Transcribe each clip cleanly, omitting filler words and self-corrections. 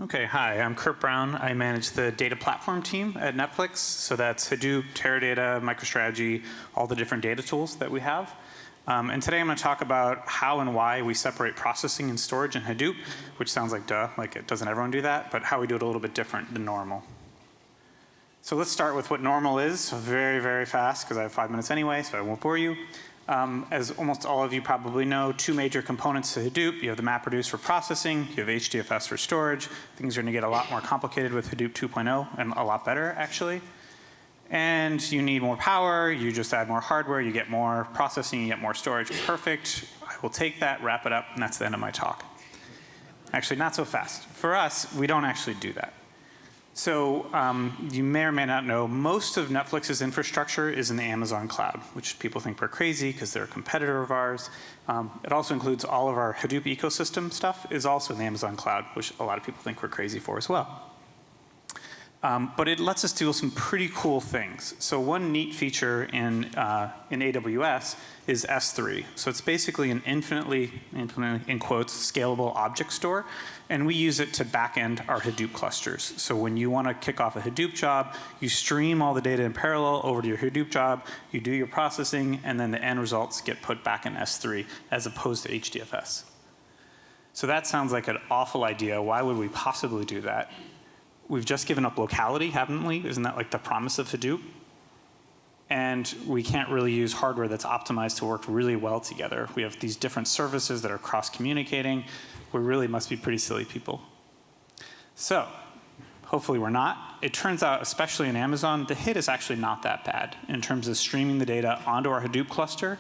Okay, hi, I'm Kurt Brown. I manage the data platform team at Netflix. So that's Hadoop, Teradata, MicroStrategy, all the different data tools that we have. And today I'm going to talk about how and why we separate processing and storage in Hadoop, which sounds like duh, like doesn't everyone do that, but how we do it a little bit different than normal. So let's start with what normal is, very, very fast, because I have 5 minutes anyway, so I won't bore you. As almost all of you probably know, two major components to Hadoop. You have the MapReduce for processing, you have HDFS for storage. Things are going to get a lot more complicated with Hadoop 2.0, and a lot better, actually. And you need more power, you just add more hardware, you get more processing, you get more storage. Perfect. I will take that, wrap it up, and that's the end of my talk. Actually, not so fast. For us, we don't actually do that. So you may or may not know, most of Netflix's infrastructure is in the Amazon cloud, which people think we're crazy because they're a competitor of ours. It also includes all of our Hadoop ecosystem stuff is also in the Amazon cloud, which a lot of people think we're crazy for as well. But it lets us do some pretty cool things. So one neat feature in AWS is S3. So it's basically an infinitely, in quotes, scalable object store. And we use it to backend our Hadoop clusters. So when you want to kick off a Hadoop job, you stream all the data in parallel over to your Hadoop job, you do your processing, and then the end results get put back in S3 as opposed to HDFS. So that sounds like an awful idea. Why would we possibly do that? We've just given up locality, haven't we? Isn't that like the promise of Hadoop? And we can't really use hardware that's optimized to work really well together. We have these different services that are cross-communicating. We really must be pretty silly people. So hopefully we're not. It turns out, especially in Amazon, the hit is actually not that bad in terms of streaming the data onto our Hadoop cluster,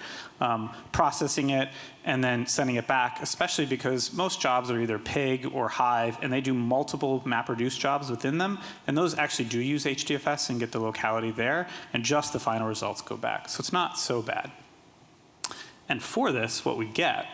processing it, and then sending it back, especially because most jobs are either Pig or Hive, and they do multiple MapReduce jobs within them, and those actually do use HDFS and get the locality there, and just the final results go back. So it's not so bad. And for this, what we get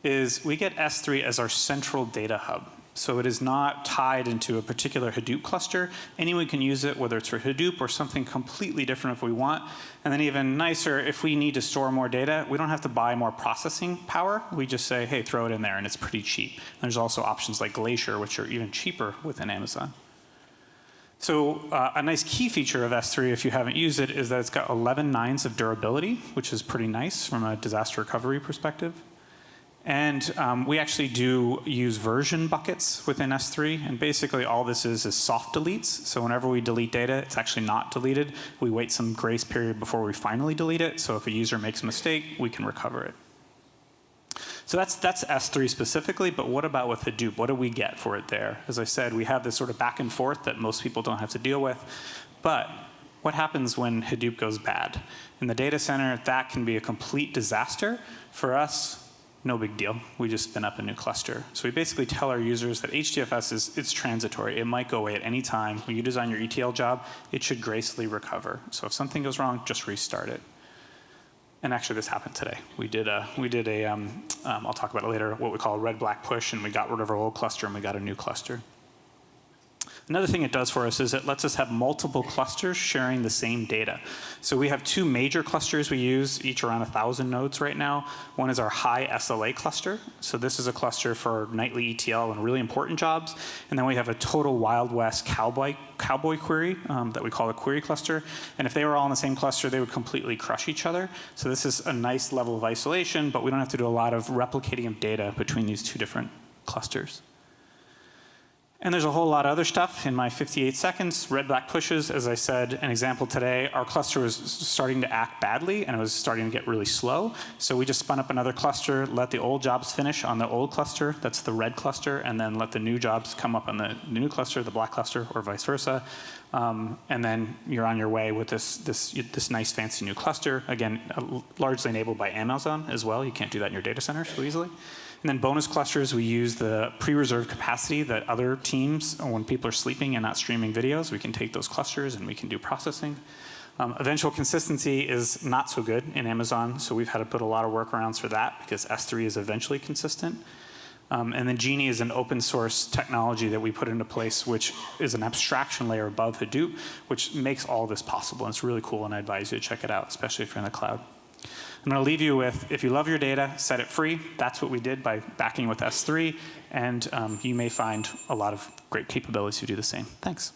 is we get S3 as our central data hub. So it is not tied into a particular Hadoop cluster. Anyone can use it, whether it's for Hadoop or something completely different if we want. And then even nicer, if we need to store more data, we don't have to buy more processing power. We just say, hey, throw it in there, and it's pretty cheap. There's also options like Glacier, which are even cheaper within Amazon. So a nice key feature of S3, if you haven't used it, is that it's got 11 nines of durability, which is pretty nice from a disaster recovery perspective. And we actually do use version buckets within S3. And basically all this is soft deletes. So whenever we delete data, it's actually not deleted. We wait some grace period before we finally delete it. So if a user makes a mistake, we can recover it. So that's S3 specifically. But what about with Hadoop? What do we get for it there? As I said, we have this sort of back and forth that most people don't have to deal with. But what happens when Hadoop goes bad? In the data center, that can be a complete disaster. For us, no big deal. We just spin up a new cluster. So we basically tell our users that HDFS it's transitory. It might go away at any time. When you design your ETL job, it should gracefully recover. So if something goes wrong, just restart it. And actually, this happened today. We did a I'll talk about it later, what we call a red-black push, and we got rid of our old cluster and we got a new cluster. Another thing it does for us is it lets us have multiple clusters sharing the same data. So we have two major clusters we use, each around 1,000 nodes right now. One is our high SLA cluster. So this is a cluster for nightly ETL and really important jobs. And then we have a total Wild West cowboy query that we call a query cluster. And if they were all in the same cluster, they would completely crush each other. So this is a nice level of isolation, but we don't have to do a lot of replicating of data between these two different clusters. And there's a whole lot of other stuff in my 58 seconds. Red-black pushes, as I said, an example today, our cluster was starting to act badly and it was starting to get really slow. So we just spun up another cluster, let the old jobs finish on the old cluster, that's the red cluster, and then let the new jobs come up on the new cluster, the black cluster, or vice versa. And then you're on your way with this nice fancy new cluster. Again, largely enabled by Amazon as well. You can't do that in your data center so easily. And then bonus clusters, we use the pre-reserved capacity that other teams, when people are sleeping and not streaming videos, we can take those clusters and we can do processing. Eventual consistency is not so good in Amazon, so we've had to put a lot of workarounds for that because S3 is eventually consistent. And then Genie is an open source technology that we put into place, which is an abstraction layer above Hadoop, which makes all this possible. And it's really cool, and I advise you to check it out, especially if you're in the cloud. I'm going to leave you with, if you love your data, set it free. That's what we did by backing with S3. And you may find a lot of great capabilities to do the same. Thanks.